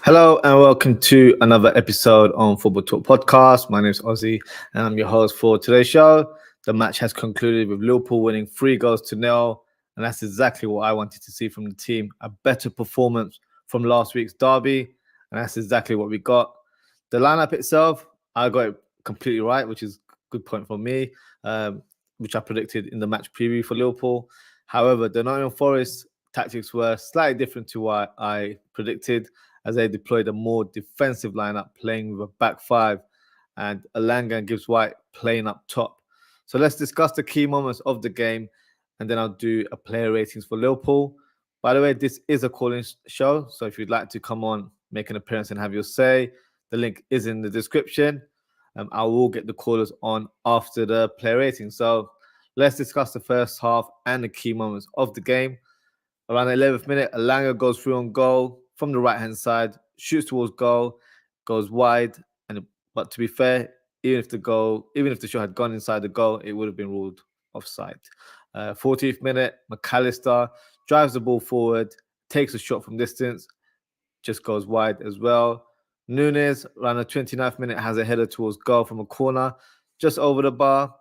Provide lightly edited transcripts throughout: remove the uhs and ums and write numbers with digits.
Hello and welcome to another episode on Football Talk Podcast. My name is Ozzie and I'm your host for today's show. The match has concluded with Liverpool winning 3-0, and that's exactly what I wanted to see from the team. A better performance from last week's derby, and that's exactly what we got. The lineup itself, I got it completely right, which is a good point for me, which I predicted in the match preview for Liverpool. However, the Nottingham Forest tactics were slightly different to what I predicted, as they deployed a more defensive lineup, playing with a back five, and Elanga and Gibbs White playing up top. So let's discuss the key moments of the game, and then I'll do a player ratings for Liverpool. By the way, this is a call-in show, so if you'd like to come on, make an appearance and have your say, the link is in the description. I will get the callers on after the player rating. So let's discuss the first half and the key moments of the game. Around the 11th minute, Elanga goes through on goal from the right-hand side, shoots towards goal, goes wide. But to be fair, even if the shot had gone inside the goal, it would have been ruled offside. 40th minute, McAllister drives the ball forward, takes a shot from distance, just goes wide as well. Nunez, around the 29th minute, has a header towards goal from a corner, just over the bar.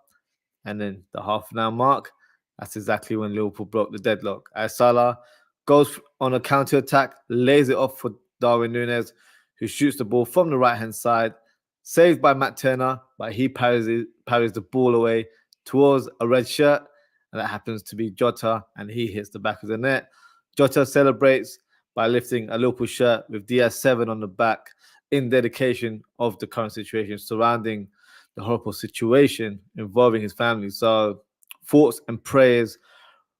And then the half an hour mark, that's exactly when Liverpool broke the deadlock. As Salah goes on a counter-attack, lays it off for Darwin Nunez, who shoots the ball from the right-hand side, saved by Matt Turner, but he parries the ball away towards a red shirt, and that happens to be Jota, and he hits the back of the net. Jota celebrates by lifting a Liverpool shirt with DS7 on the back in dedication of the current situation surrounding the horrible situation involving his family. So thoughts and prayers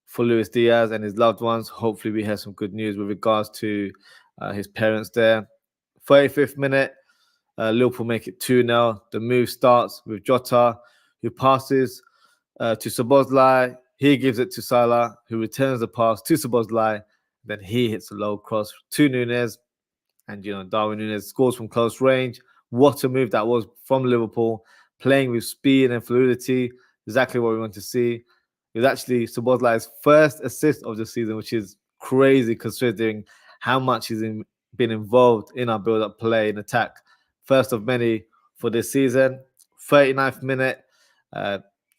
for Luis Diaz and his loved ones. Hopefully we have some good news with regards to his parents there. 35th minute, Liverpool make it 2-0. The move starts with Jota, who passes to Szoboszlai. He gives it to Salah, who returns the pass to Szoboszlai. Then he hits a low cross to Nunez. And, Darwin Nunez scores from close range. What a move that was from Liverpool, playing with speed and fluidity. Exactly what we want to see. It was actually Szoboszlai's first assist of the season, which is crazy considering how much he's been involved in our build-up play and attack. First of many for this season. 39th minute,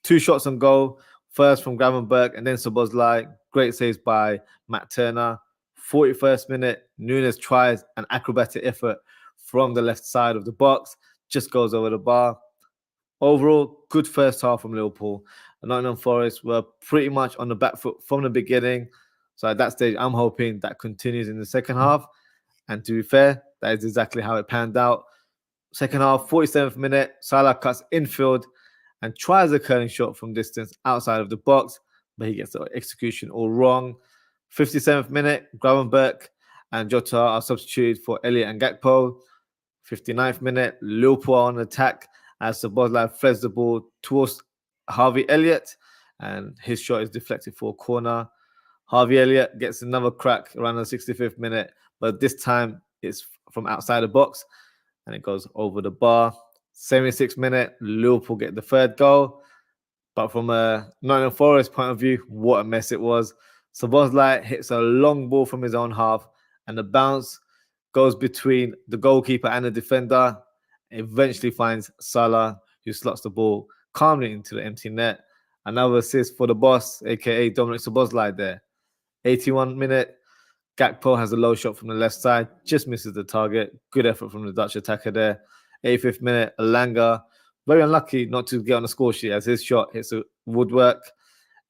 2 shots on goal. First from Gravenberch and then Szoboszlai. Great saves by Matt Turner. 41st minute, Nunez tries an acrobatic effort from the left side of the box. Just goes over the bar. Overall, good first half from Liverpool. Nottingham Forest were pretty much on the back foot from the beginning. So at that stage, I'm hoping that continues in the second half. And to be fair, that is exactly how it panned out. Second half, 47th minute, Salah cuts infield and tries a curling shot from distance outside of the box, but he gets the execution all wrong. 57th minute, Gravenberch and Jota are substituted for Elliott and Gakpo. 59th minute, Liverpool on attack as Szoboszlai threads the ball towards Harvey Elliott, and his shot is deflected for a corner. Harvey Elliott gets another crack around the 65th minute, but this time it's from outside the box, and it goes over the bar. 76th minute, Liverpool get the third goal, but from a Nottingham Forest point of view, what a mess it was. Szoboszlai hits a long ball from his own half, and the bounce goes between the goalkeeper and the defender. Eventually finds Salah, who slots the ball calmly into the empty net. Another assist for the boss, aka Dominic Szoboszlai there. 81 minute, Gakpo has a low shot from the left side, just misses the target. Good effort from the Dutch attacker there. 85th minute, Elanga, very unlucky not to get on the score sheet as his shot hits the woodwork.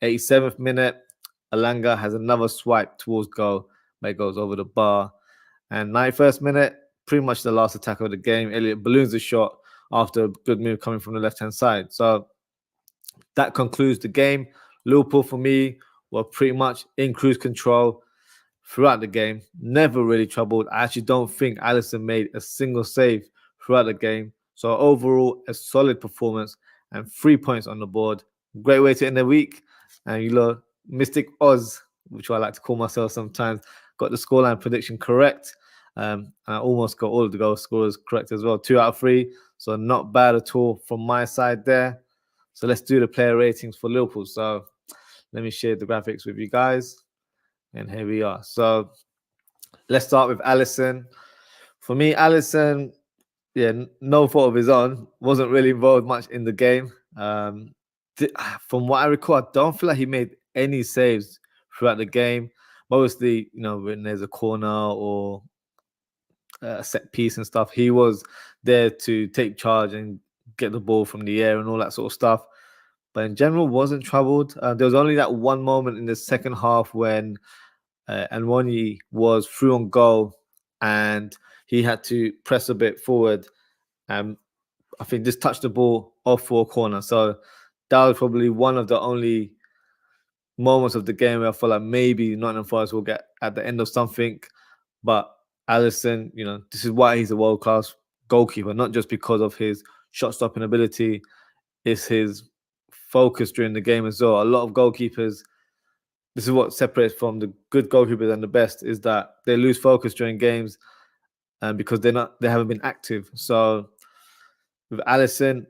87th minute, Elanga has another swipe towards goal, but it goes over the bar. And 91st minute, pretty much the last attack of the game, Elliott balloons the shot after a good move coming from the left-hand side. So that concludes the game. Liverpool, for me, were pretty much in cruise control throughout the game. Never really troubled. I actually don't think Alisson made a single save throughout the game. So overall, a solid performance and 3 points on the board. Great way to end the week. And Mystic Oz, which I like to call myself sometimes, got the scoreline prediction correct. And I almost got all of the goal scorers correct as well. 2 out of 3. So not bad at all from my side there. So let's do the player ratings for Liverpool. So let me share the graphics with you guys. And here we are. So let's start with Alisson. For me, Alisson, no fault of his own, wasn't really involved much in the game. From what I recall, I don't feel like he made any saves throughout the game. Mostly, when there's a corner or a set piece and stuff, he was there to take charge and get the ball from the air and all that sort of stuff. But in general, wasn't troubled. There was only that one moment in the second half when Anwani was through on goal and he had to press a bit forward. I think just touched the ball off for a corner. So that was probably one of the only moments of the game where I felt like maybe Nottingham Forest will get at the end of something. But Alisson, this is why he's a world-class goalkeeper, not just because of his shot-stopping ability. It's his focus during the game as well. A lot of goalkeepers, this is what separates from the good goalkeepers and the best, is that they lose focus during games because they haven't been active. So with Alisson,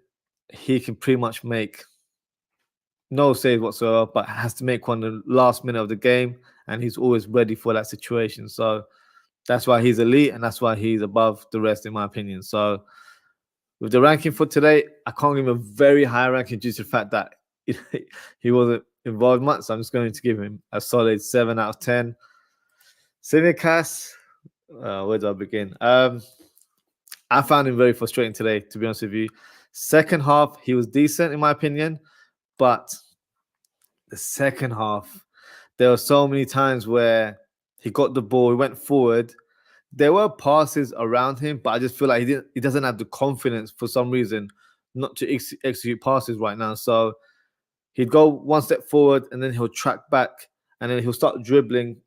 he can pretty much make no save whatsoever, but has to make one in the last minute of the game, and he's always ready for that situation. So that's why he's elite, and that's why he's above the rest, in my opinion. So with the ranking for today, I can't give him a very high ranking due to the fact that he wasn't involved much. So I'm just going to give him a solid 7 out of 10. Simicast, where do I begin? I found him very frustrating today, to be honest with you. Second half, he was decent, in my opinion. But the second half, there were so many times where he got the ball, he went forward. There were passes around him, but I just feel like he doesn't have the confidence for some reason not to execute passes right now. So he'd go one step forward and then he'll track back and then he'll start dribbling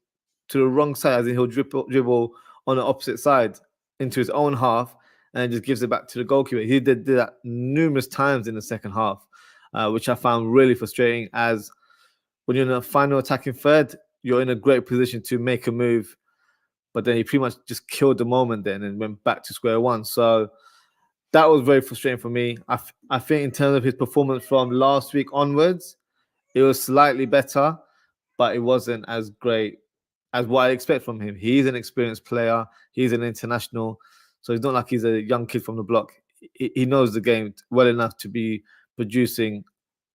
to the wrong side, as in he'll dribble on the opposite side into his own half and just gives it back to the goalkeeper. He did that numerous times in the second half, which I found really frustrating, as when you're in a final attacking third, you're in a great position to make a move, but then he pretty much just killed the moment then and went back to square one. So that was very frustrating for me. I think in terms of his performance from last week onwards, it was slightly better, but it wasn't as great as what I expect from him. He's an experienced player. He's an international. So it's not like he's a young kid from the block. He knows the game well enough to be producing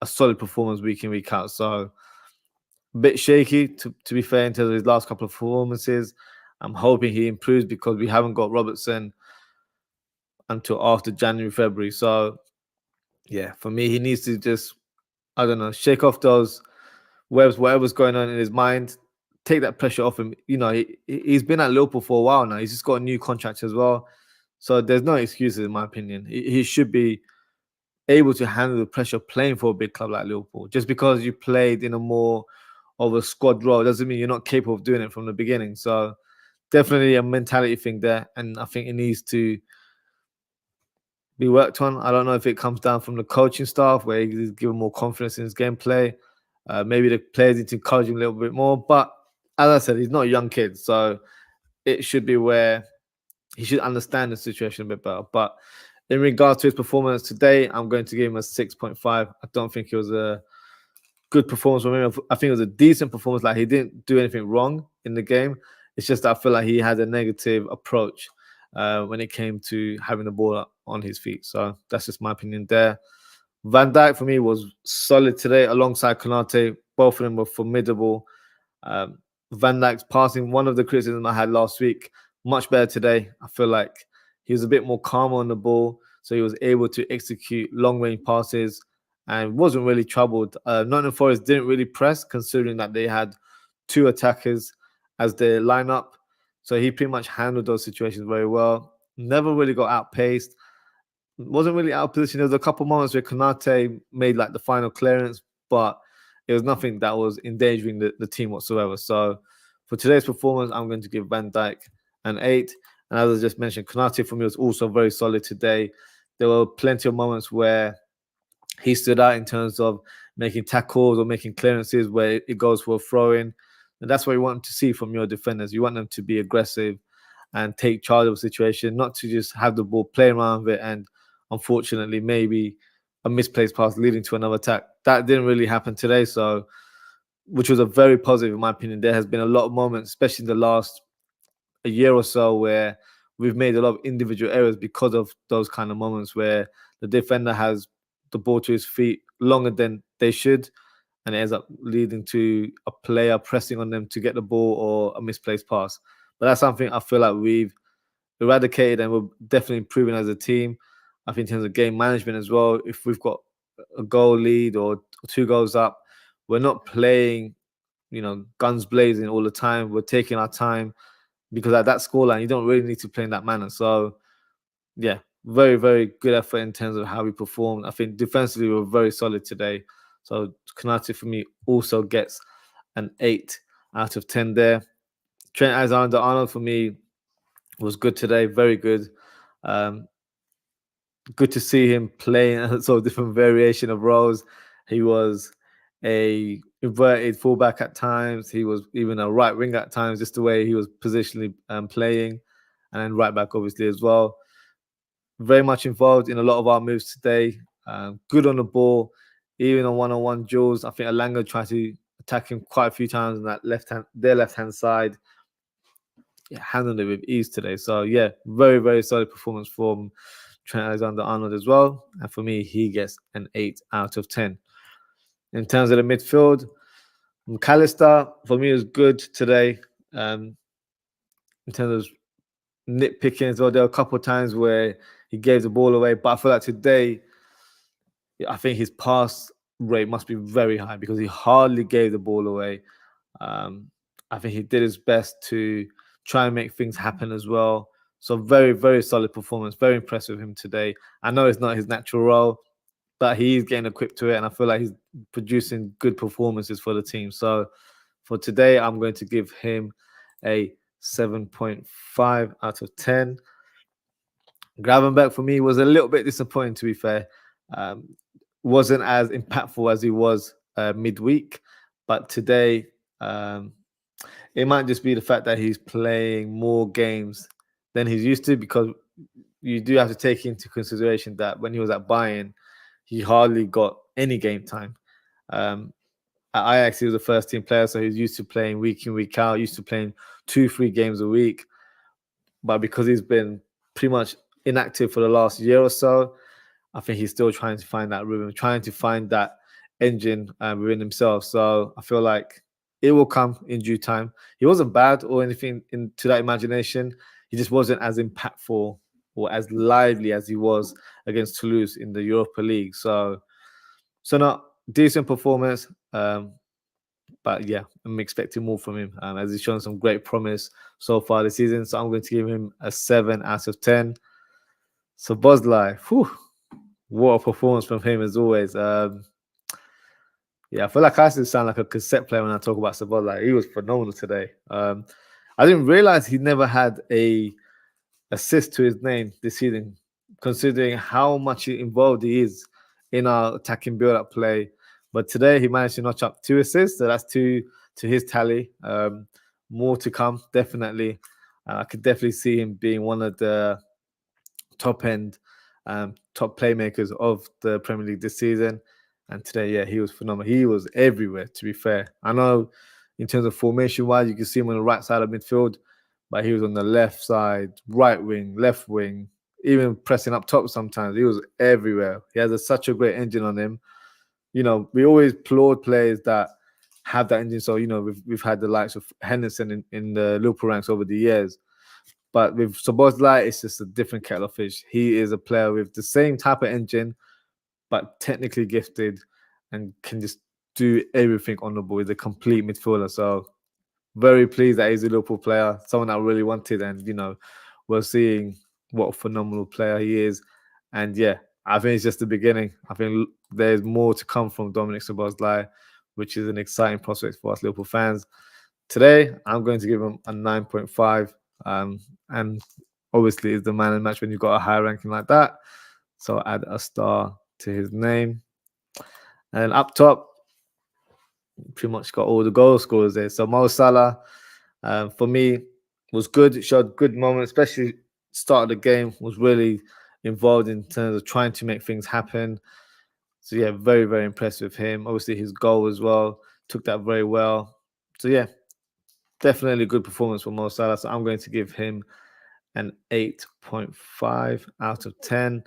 a solid performance week in, week out. So a bit shaky, to be fair, in terms of his last couple of performances. I'm hoping he improves because we haven't got Robertson until after January, February. So, yeah, for me, he needs to just, I don't know, shake off those webs, whatever's going on in his mind, take that pressure off him. He's been at Liverpool for a while now. He's just got a new contract as well. So there's no excuses, in my opinion. He should be able to handle the pressure playing for a big club like Liverpool. Just because you played in a more of a squad role doesn't mean you're not capable of doing it from the beginning. So definitely a mentality thing there. And I think it needs to be worked on. I don't know if it comes down from the coaching staff, where he's given more confidence in his gameplay. Maybe the players need to encourage him a little bit more. But as I said, he's not a young kid. So it should be where he should understand the situation a bit better. But in regards to his performance today, I'm going to give him a 6.5. I don't think it was a good performance from him. I think it was a decent performance. Like, he didn't do anything wrong in the game. It's just that I feel like he had a negative approach when it came to having the ball on his feet. So that's just my opinion there. Van Dijk for me was solid today alongside Konate. Both of them were formidable. Van Dijk's passing, one of the criticisms I had last week, much better today. I feel like he was a bit more calm on the ball, so he was able to execute long-range passes and wasn't really troubled. Nottingham Forest didn't really press, considering that they had two attackers as their lineup. So he pretty much handled those situations very well. Never really got outpaced. Wasn't really out of position. There was a couple moments where Konate made like the final clearance, but it was nothing that was endangering the team whatsoever. So for today's performance, I'm going to give Van Dijk an 8. And as I just mentioned, Konate for me was also very solid today. There were plenty of moments where he stood out in terms of making tackles or making clearances where it goes for a throw-in. And that's what you want to see from your defenders. You want them to be aggressive and take charge of a situation, not to just have the ball play around with it and unfortunately maybe a misplaced pass leading to another attack. That didn't really happen today, so which was a very positive in my opinion. There has been a lot of moments, especially in the last a year or so, where we've made a lot of individual errors because of those kind of moments where the defender has the ball to his feet longer than they should, and it ends up leading to a player pressing on them to get the ball or a misplaced pass. But that's something I feel like we've eradicated and we're definitely improving as a team. I think in terms of game management as well, if we've got a goal lead or 2 goals up, we're not playing, guns blazing all the time. We're taking our time because at that scoreline, you don't really need to play in that manner. So, yeah, very, very good effort in terms of how we performed. I think defensively, we were very solid today. So, Konate for me also gets an 8 out of 10 there. Trent Alexander-Arnold for me was good today, very good. Good to see him playing a sort of different variation of roles. He was a inverted fullback at times. He was even a right wing at times, just the way he was positionally playing, and then right back obviously as well. Very much involved in a lot of our moves today. Good on the ball, even on one-on-one duels. I think Elanga tried to attack him quite a few times on that their left-hand side. Yeah, handled it with ease today. So yeah, very, very solid performance from Trent Alexander-Arnold as well. And for me, he gets an 8 out of 10. In terms of the midfield, McAllister, for me, was good today. In terms of nitpicking as well, there were a couple of times where he gave the ball away. But I feel like today, I think his pass rate must be very high because he hardly gave the ball away. I think he did his best to try and make things happen as well. So very, very solid performance. Very impressed with him today. I know it's not his natural role, but he's getting equipped to it, and I feel like he's producing good performances for the team. So for today, I'm going to give him a 7.5 out of 10. Gravenberch for me was a little bit disappointing, to be fair. Wasn't as impactful as he was midweek, but today it might just be the fact that he's playing more games than he's used to, because you do have to take into consideration that when he was at Bayern, he hardly got any game time. At Ajax, he was a first-team player, so he's used to playing week in, week out, used to playing 2-3 games a week. But because he's been pretty much inactive for the last year or so, I think he's still trying to find that rhythm, trying to find that engine within himself. So I feel like it will come in due time. He wasn't bad or anything to that imagination. He just wasn't as impactful or as lively as he was against Toulouse in the Europa League. So not decent performance. But yeah, I'm expecting more from him as he's shown some great promise so far this season. So I'm going to give him a 7 out of 10. Szoboszlai, what a performance from him as always. Yeah, I feel like I still sound like a cassette player when I talk about Szoboszlai. He was phenomenal today. I didn't realize he never had a assist to his name this season, considering how much involved he is in our attacking build-up play. But today he managed to notch up 2 assists, so that's 2 to his tally. More to come, definitely. I could definitely see him being one of the top-end, top playmakers of the Premier League this season. And today, yeah, he was phenomenal. He was everywhere, to be fair. I know in terms of formation-wise, you can see him on the right side of midfield, but he was on the left side, right wing, left wing, even pressing up top sometimes. He was everywhere. He has such a great engine on him. We always applaud players that have that engine. So, we've had the likes of Henderson in the Liverpool ranks over the years. But with Szoboszlai, it's just a different kettle of fish. He is a player with the same type of engine, but technically gifted and can just do everything on the ball. He's a complete midfielder. So very pleased that he's a Liverpool player, someone I really wanted. And, we're seeing what a phenomenal player he is. And yeah, I think it's just the beginning. I think there's more to come from Dominic Szoboszlai, which is an exciting prospect for us Liverpool fans. Today, I'm going to give him a 9.5. And obviously, it's the man in the match when you've got a high ranking like that. So add a star to his name. And up top, pretty much got all the goal scorers there. So Mo Salah, for me, was good. It showed good moments, especially start of the game, was really involved in terms of trying to make things happen. So yeah, very, very impressed with him. Obviously, his goal as well, took that very well. So yeah, definitely a good performance from Mo Salah. So I'm going to give him an 8.5 out of 10.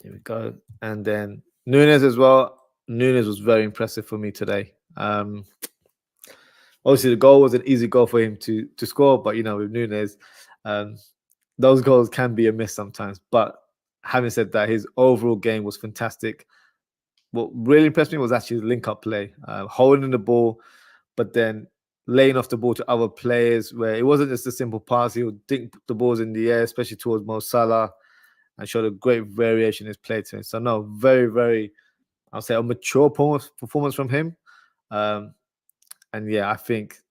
Here we go. And then Nunez as well. Nunez was very impressive for me today. Obviously, the goal was an easy goal for him to score, but with Nunez, those goals can be a miss sometimes. But having said that, his overall game was fantastic. What really impressed me was actually the link-up play, holding the ball, but then laying off the ball to other players, where it wasn't just a simple pass. He would dink the balls in the air, especially towards Mo Salah, and showed a great variation in his play to him. So no, very, very, I'll say a mature performance from him. And yeah, I think,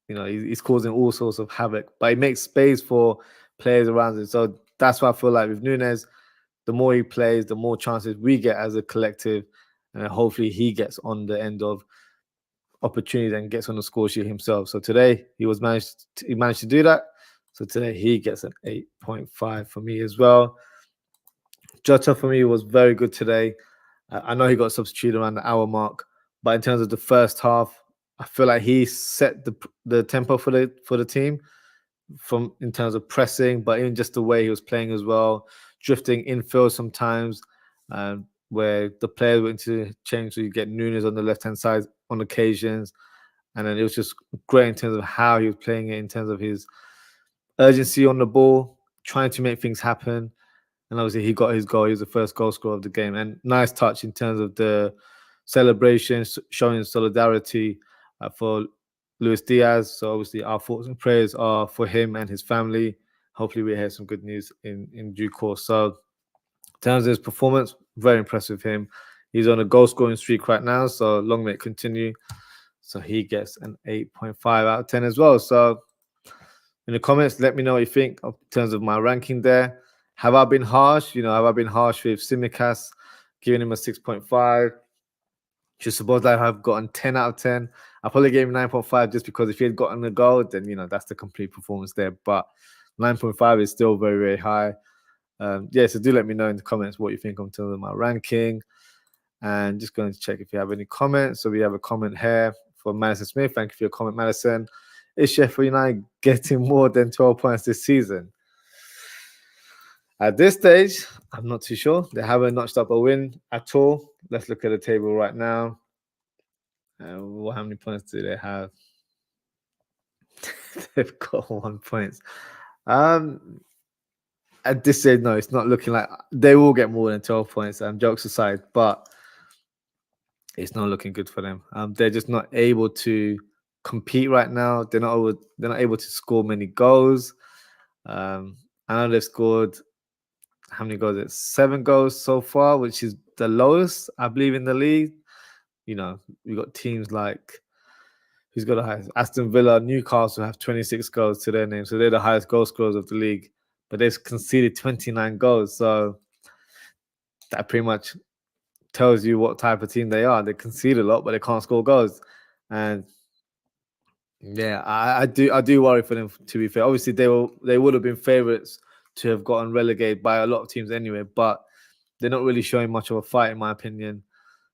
he's causing all sorts of havoc, but he makes space for players around him. So that's why I feel like with Nunez, the more he plays, the more chances we get as a collective. And hopefully he gets on the end of opportunities and gets on the score sheet himself. So today he managed to do that. So today he gets an 8.5 for me as well. Jota for me was very good today. I know he got substituted around the hour mark, but in terms of the first half, I feel like he set the tempo for the team in terms of pressing, but even just the way he was playing as well, drifting infield sometimes, where the players went to change, so you get Nunez on the left-hand side on occasions. And then it was just great in terms of how he was playing it, in terms of his urgency on the ball, trying to make things happen. And obviously he got his goal. He was the first goal scorer of the game. And nice touch in terms of the celebrations, showing solidarity for Luis Diaz. So obviously our thoughts and prayers are for him and his family. Hopefully we hear some good news in due course. So in terms of his performance, very impressive with him. He's on a goal scoring streak right now, so long may it continue. So he gets an 8.5 out of 10 as well. So in the comments, let me know what you think in terms of my ranking there. Have I been harsh? Have I been harsh with Tsimikas, giving him a 6.5? Should szoboszlai have gotten 10 out of 10? I probably gave him 9.5 just because if he had gotten a goal, then, that's the complete performance there. But 9.5 is still very, very high. So do let me know in the comments what you think in terms of my ranking. And just going to check if you have any comments. So we have a comment here from Madison Smith. Thank you for your comment, Madison. Is Sheffield United getting more than 12 points this season? At this stage, I'm not too sure. They haven't notched up a win at all. Let's look at the table right now. How many points do they have? They've got 1 point. At this stage, no, it's not looking like they will get more than 12 points. Jokes aside, but it's not looking good for them. They're just not able to compete right now. They're not able to score many goals. I know they've scored, how many goals? It's 7 goals so far, which is the lowest, I believe, in the league. We've got teams like, who's got the highest? Aston Villa, Newcastle have 26 goals to their name. So they're the highest goal scorers of the league. But they've conceded 29 goals. So that pretty much tells you what type of team they are. They concede a lot, but they can't score goals. And yeah, I do worry for them, to be fair. Obviously, they would have been favourites to have gotten relegated by a lot of teams anyway, but they're not really showing much of a fight, in my opinion.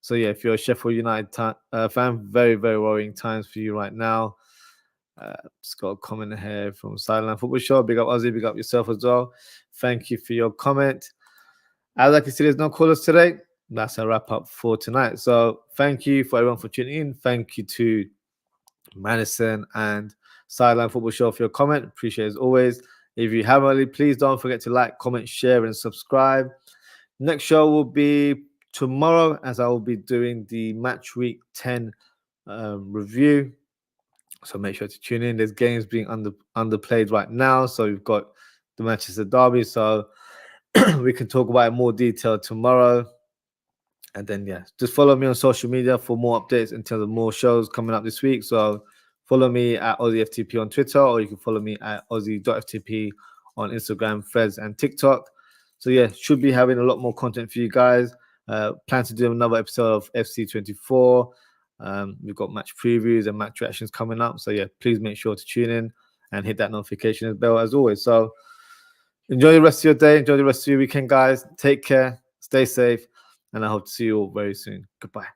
So yeah, if you're a Sheffield United fan, very, very worrying times for you right now. Just got a comment here from Sideline Football Show. Big up Ozzie, big up yourself as well. Thank you for your comment. As I can see, there's no callers today. That's a wrap up for tonight. So thank you for everyone for tuning in. Thank you to Madison and Sideline Football Show for your comment. Appreciate it as always. If you haven't already, please don't forget to like, comment, share, and subscribe. Next show will be tomorrow, as I will be doing the Match Week 10 review. So make sure to tune in. There's games being underplayed right now. So we've got the Manchester Derby. So we can talk about it in more detail tomorrow. And then, yeah, just follow me on social media for more updates in terms of more shows coming up this week. So follow me at OzzieFTP on Twitter, or you can follow me at Ozzie.ftp on Instagram, Threads, and TikTok. So, yeah, should be having a lot more content for you guys. Plan to do another episode of FC24. We've got match previews and match reactions coming up. So, yeah, please make sure to tune in and hit that notification bell as always. So, enjoy the rest of your day. Enjoy the rest of your weekend, guys. Take care. Stay safe. And I hope to see you all very soon. Goodbye.